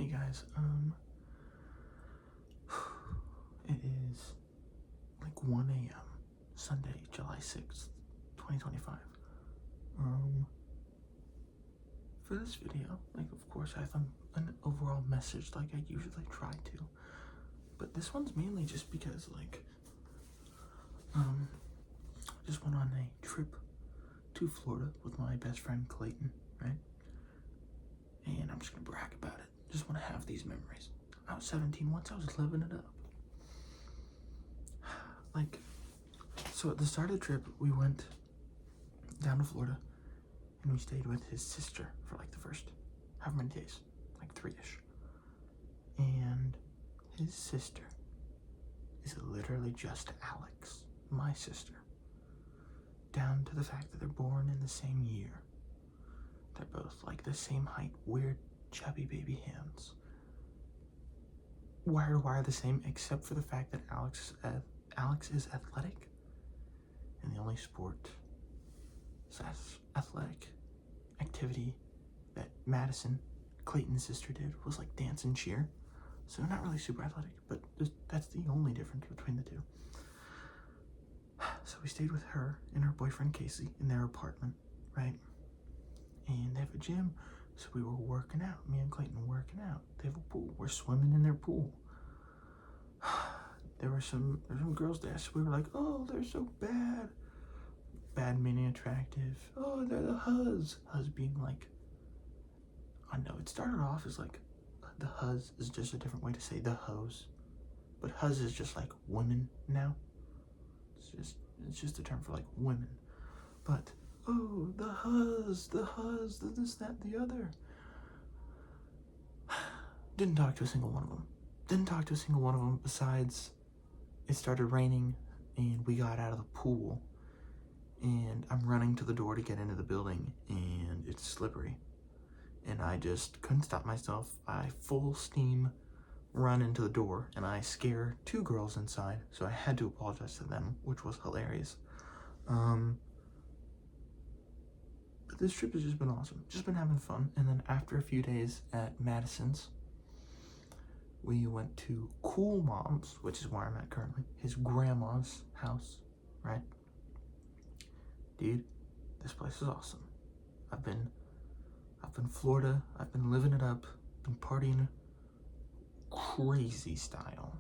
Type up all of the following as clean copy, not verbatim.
Hey guys, it is like 1 a.m. Sunday, July 6th, 2025. For this video, of course I have an overall message like I usually try to, but this one's mainly just because, I just went on a trip to Florida with my best friend Clayton, right? And I'm just gonna brag about it. Just want to have these memories. I was 17 once, I was living it up. So at the start of the trip, we went down to Florida and we stayed with his sister for the first however many days, 3-ish. And his sister is literally just Alex, my sister. Down to the fact that they're born in the same year. They're both the same height, weird, chubby baby hands. Wire to wire the same, except for the fact that Alex is athletic, and the only sport / athletic activity that Madison, Clayton's sister, did was dance and cheer. So not really super athletic, but that's the only difference between the two. So we stayed with her and her boyfriend Casey in their apartment, right? And they have a gym, so we were working out. Me and Clayton were working out. They have a pool. We're swimming in their pool. There were some girls there, so we were like, oh, they're so bad. Bad meaning attractive. Oh, they're the huzz. Huzz being I know it started off as the huzz is just a different way to say the hoes. But huzz is just women now. It's just a term for women. But, oh, the huzz, the this, that, the other. Didn't talk to a single one of them. Besides, it started raining and we got out of the pool and I'm running to the door to get into the building and it's slippery. And I just couldn't stop myself. I full steam run into the door and I scare 2 girls inside, so I had to apologize to them, which was hilarious. But this trip has just been awesome. Just been having fun. And then after a few days at Madison's, we went to Cool Mom's, which is where I'm at currently, his grandma's house, right? Dude, this place is awesome. I've been Florida, I've been living it up, been partying crazy style.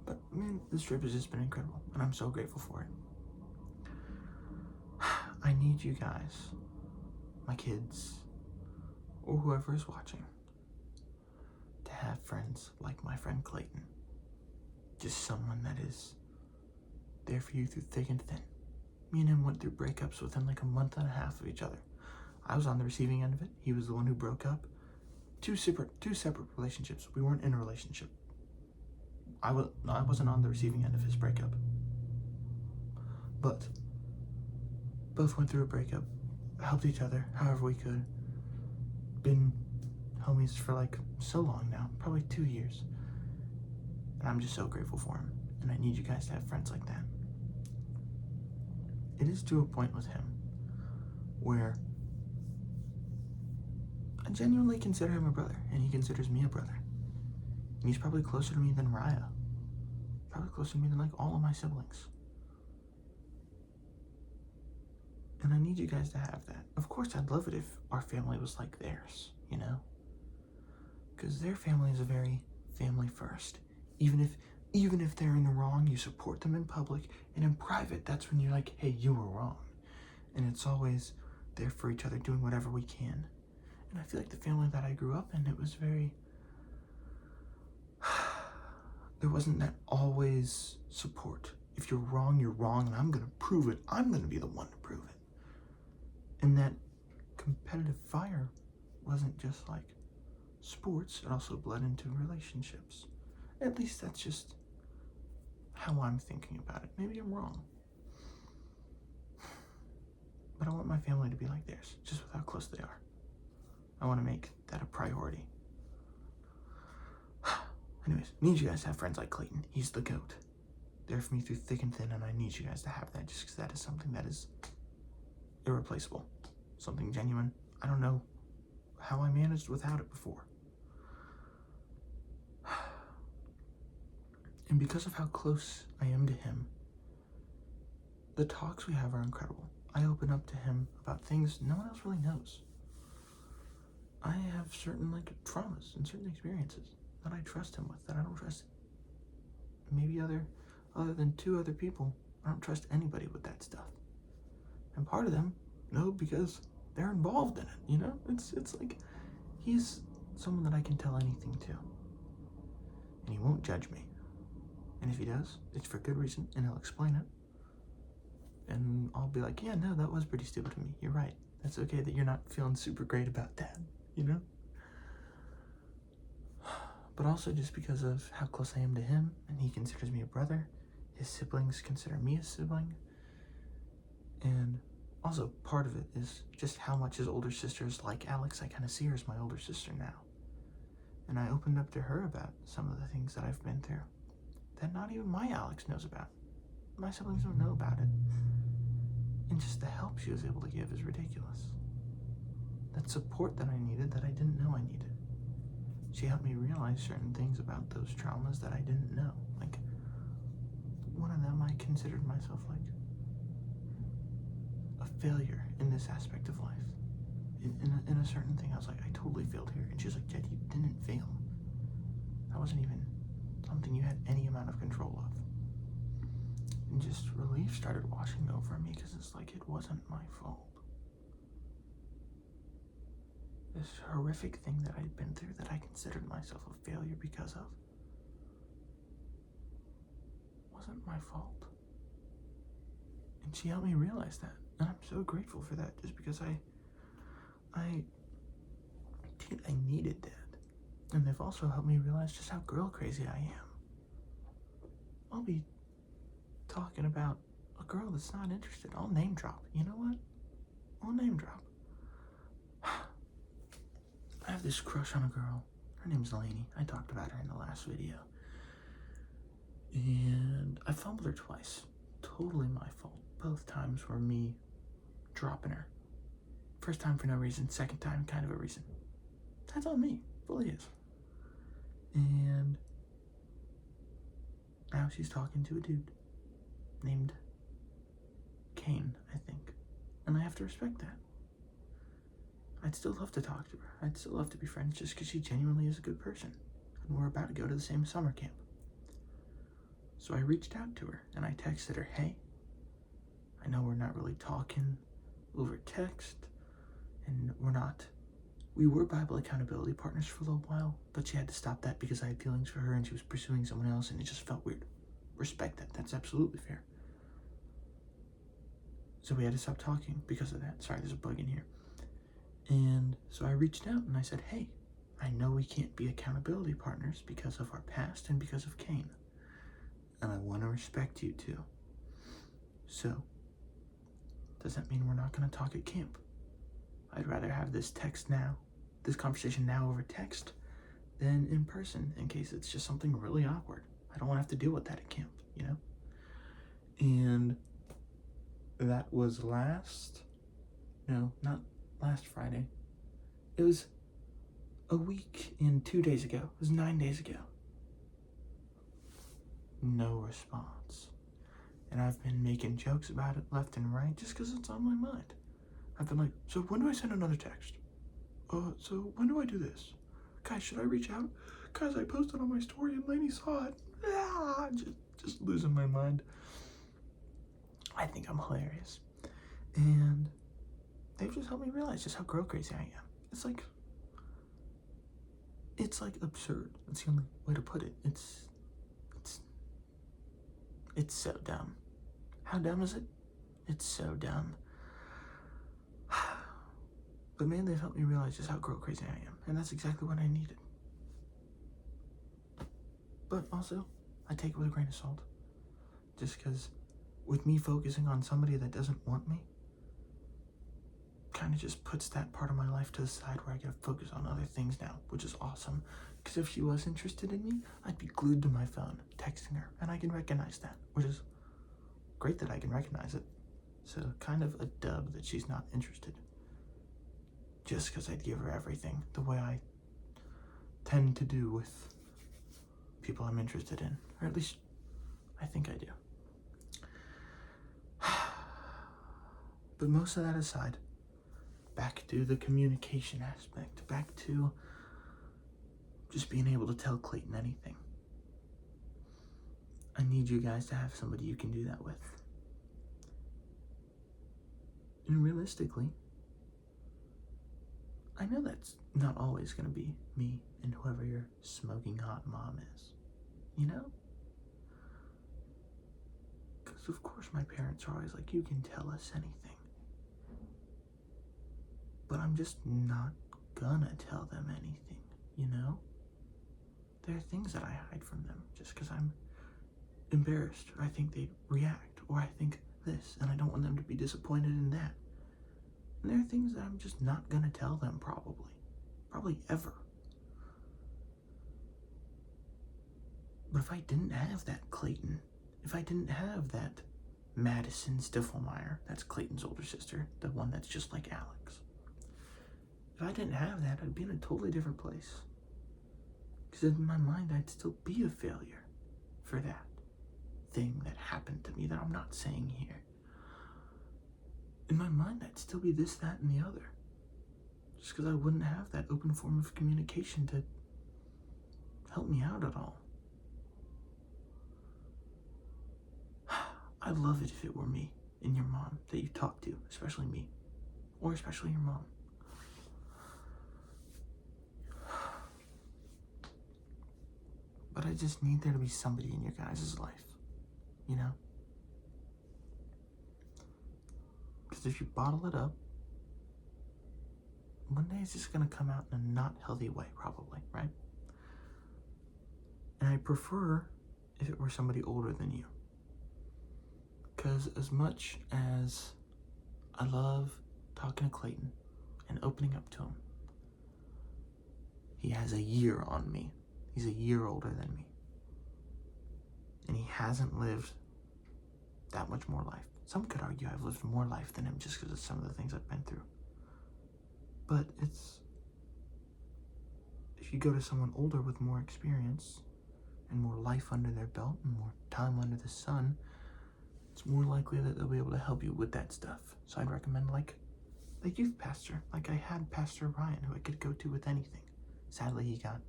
But man, this trip has just been incredible, and I'm so grateful for it. I need you guys, my kids, or whoever is watching, to have friends like my friend Clayton. Just someone that is there for you through thick and thin. Me and him went through breakups within a month and a half of each other. I was on the receiving end of it. He was the one who broke up. Two separate relationships. We weren't in a relationship. I wasn't on the receiving end of his breakup. But both went through a breakup, helped each other however we could. Been homies for so long now, probably 2 years. And I'm just so grateful for him. And I need you guys to have friends like that. It is to a point with him where I genuinely consider him a brother, and he considers me a brother. And he's probably closer to me than Raya. Probably closer to me than all of my siblings. And I need you guys to have that. Of course, I'd love it if our family was like theirs, you know? Because their family is a very family first. Even if they're in the wrong, you support them in public, and in private, that's when you're like, hey, you were wrong. And it's always there for each other, doing whatever we can. And I feel like the family that I grew up in, it was very, there wasn't that always support. If you're wrong, and I'm gonna prove it. I'm gonna be the one to prove it. And that competitive fire wasn't just sports, it also bled into relationships. At least that's just how I'm thinking about it. Maybe I'm wrong. But I want my family to be like theirs, just with how close they are. I want to make that a priority. Anyways, need you guys to have friends like Clayton. He's the GOAT. There for me through thick and thin, and I need you guys to have that just because that is something that is irreplaceable. Something genuine, I don't know how I managed without it before. And because of how close I am to him, the talks we have are incredible. I open up to him about things no one else really knows. I have certain traumas and certain experiences that I trust him with that I don't trust maybe other than 2 other people. I don't trust anybody with that stuff. And part of them know because they're involved in it, It's like he's someone that I can tell anything to. And he won't judge me. And if he does, it's for good reason, and he'll explain it. And I'll be like, yeah, no, that was pretty stupid of me. You're right. That's okay that you're not feeling super great about that, But also just because of how close I am to him, and he considers me a brother. His siblings consider me a sibling. And also part of it is just how much his older sister is like Alex. I kind of see her as my older sister now. And I opened up to her about some of the things that I've been through that not even my Alex knows about. My siblings don't know about it. And just the help she was able to give is ridiculous. That support that I needed that I didn't know I needed. She helped me realize certain things about those traumas that I didn't know. Like, one of them, I considered myself like a failure in this aspect of life. In a certain thing, I was like, I totally failed here. And she's like, Jed, you didn't fail. That wasn't even something you had any amount of control of. And just relief started washing over me because it's like it wasn't my fault. This horrific thing that I'd been through that I considered myself a failure because of wasn't my fault. And she helped me realize that. And I'm so grateful for that, just because I needed that. And they've also helped me realize just how girl crazy I am. I'll be talking about a girl that's not interested. I'll name drop. You know what? I'll name drop. I have this crush on a girl. Her name's Lainey. I talked about her in the last video. And I fumbled her twice. Totally my fault. Both times were me dropping her. First time for no reason. Second time, kind of a reason. That's on me. Fully is. And now she's talking to a dude named Kane, I think. And I have to respect that. I'd still love to talk to her. I'd still love to be friends just because she genuinely is a good person. And we're about to go to the same summer camp. So I reached out to her and I texted her, hey, I know we're not really talking over text, and we were Bible accountability partners for a little while, but she had to stop that because I had feelings for her and she was pursuing someone else, and it just felt weird. Respect that. That's absolutely fair. So we had to stop talking because of that. Sorry, there's a bug in here. And so I reached out and I said, hey, I know we can't be accountability partners because of our past and because of Kane. And I want to respect you too. So, does that mean we're not going to talk at camp? I'd rather have this conversation now over text than in person, in case it's just something really awkward. I don't want to have to deal with that at camp, And that was not last Friday. It was a week and 2 days ago. It was 9 days ago. No response. And I've been making jokes about it left and right just because it's on my mind. I've been like, so when do I send another text? So when do I do this? Guys, should I reach out? Guys, I posted on my story and Lainey saw it. Just losing my mind. I think I'm hilarious. And they've just helped me realize just how girl crazy I am. It's like absurd. That's the only way to put it. It's so dumb. How dumb is it? It's so dumb. But man, they've helped me realize just how girl crazy I am. And that's exactly what I needed. But also, I take it with a grain of salt. Just because with me focusing on somebody that doesn't want me, kind of just puts that part of my life to the side where I get to focus on other things now, which is awesome. Because if she was interested in me, I'd be glued to my phone, texting her, and I can recognize that, which is great that I can recognize it. So kind of a dub that she's not interested. just because I'd give her everything, the way I tend to do with people I'm interested in. Or at least, I think I do. But most of that aside, back to the communication aspect, back to just being able to tell Clayton anything. I need you guys to have somebody you can do that with. And realistically, I know that's not always going to be me and whoever your smoking hot mom is. You know? Because of course my parents are always like, you can tell us anything. But I'm just not gonna tell them anything, you know? There are things that I hide from them just because I'm embarrassed, or I think they react, or I think this, and I don't want them to be disappointed in that. And there are things that I'm just not gonna tell them, probably ever. But if I didn't have that Clayton, if I didn't have that Madison Stiffelmeyer, that's Clayton's older sister, the one that's just like Alex. If I didn't have that, I'd be in a totally different place. Because in my mind, I'd still be a failure for that thing that happened to me that I'm not saying here. In my mind, I'd still be this, that, and the other. Just because I wouldn't have that open form of communication to help me out at all. I'd love it if it were me and your mom that you talk to, especially me, or especially your mom. But I just need there to be somebody in your guys' life, you know? Because if you bottle it up, one day it's just going to come out in a not healthy way, probably, right? And I prefer if it were somebody older than you. Because as much as I love talking to Clayton and opening up to him, he has a year on me. He's a year older than me. And he hasn't lived that much more life. Some could argue I've lived more life than him just because of some of the things I've been through. But if you go to someone older with more experience and more life under their belt and more time under the sun, it's more likely that they'll be able to help you with that stuff. So I'd recommend like a youth pastor. Like I had Pastor Ryan, who I could go to with anything. Sadly, he got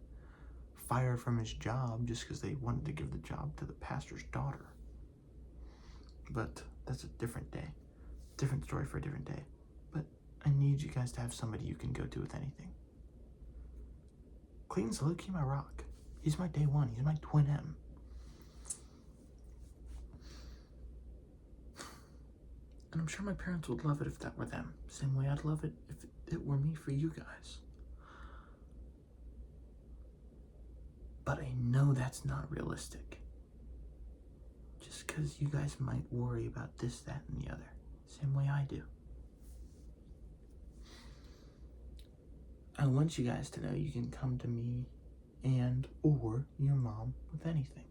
fired from his job just because they wanted to give the job to the pastor's daughter. But that's a different day. Different story for a different day. But I need you guys to have somebody you can go to with anything. Clayton's low-key my rock. He's my day one. He's my twin M. And I'm sure my parents would love it if that were them. Same way I'd love it if it were me for you guys. But I know that's not realistic. Just because you guys might worry about this, that, and the other. Same way I do. I want you guys to know you can come to me and or your mom with anything.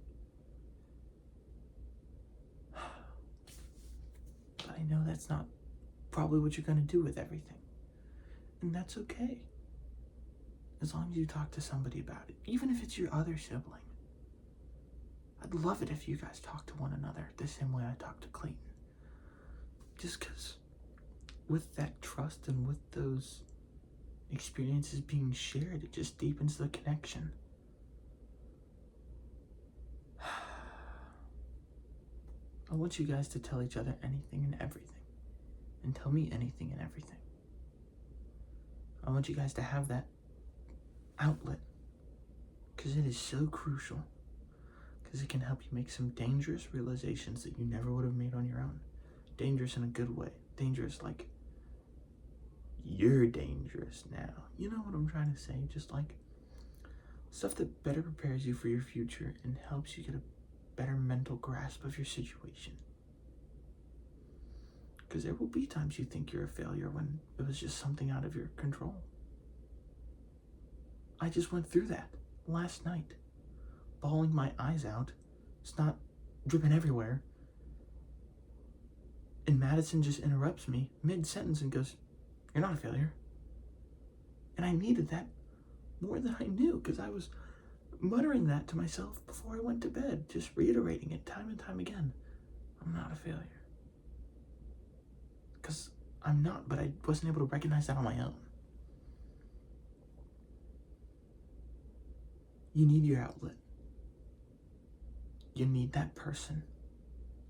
But I know that's not probably what you're going to do with everything. And that's okay. As long as you talk to somebody about it. Even if it's your other sibling. I'd love it if you guys talk to one another the same way I talk to Clayton. Just because with that trust and with those experiences being shared, it just deepens the connection. I want you guys to tell each other anything and everything. And tell me anything and everything. I want you guys to have that outlet. Because it is so crucial. Because it can help you make some dangerous realizations that you never would have made on your own. Dangerous in a good way. Dangerous like, you're dangerous now. You know what I'm trying to say? Just like stuff that better prepares you for your future and helps you get a better mental grasp of your situation. Because there will be times you think you're a failure when it was just something out of your control. I just went through that last night. Bawling my eyes out. It's not dripping everywhere. And Madison just interrupts me mid-sentence and goes, "You're not a failure." And I needed that more than I knew, because I was muttering that to myself before I went to bed, just reiterating it time and time again. I'm not a failure. Because I'm not, but I wasn't able to recognize that on my own. You need your outlet. You need that person,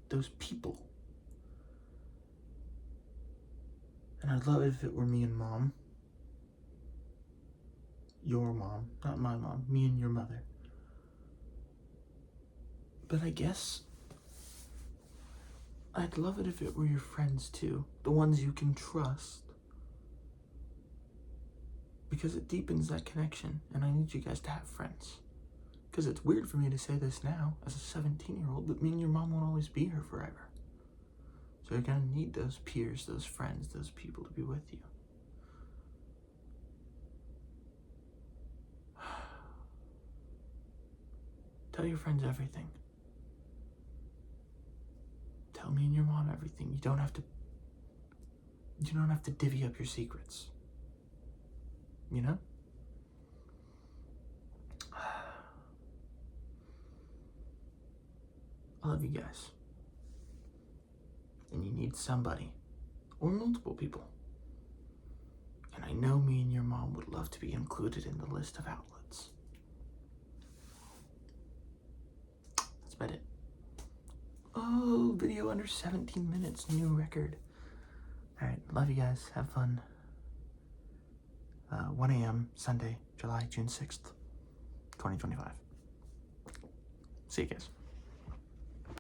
those people. And I'd love it if it were me and Mom. Your mom, not my mom, me and your mother. But I guess I'd love it if it were your friends too, the ones you can trust. Because it deepens that connection, and I need you guys to have friends. Because it's weird for me to say this now, as a 17-year-old, but me and your mom won't always be here forever. So you're gonna need those peers, those friends, those people to be with you. Tell your friends everything. Tell me and your mom everything. You don't have to divvy up your secrets. You know? I love you guys. And you need somebody, or multiple people. And I know me and your mom would love to be included in the list of outlets. That's about it. Oh, video under 17 minutes, new record. Alright, love you guys. Have fun. 1 a.m. Sunday, June 6th, 2025. See you guys.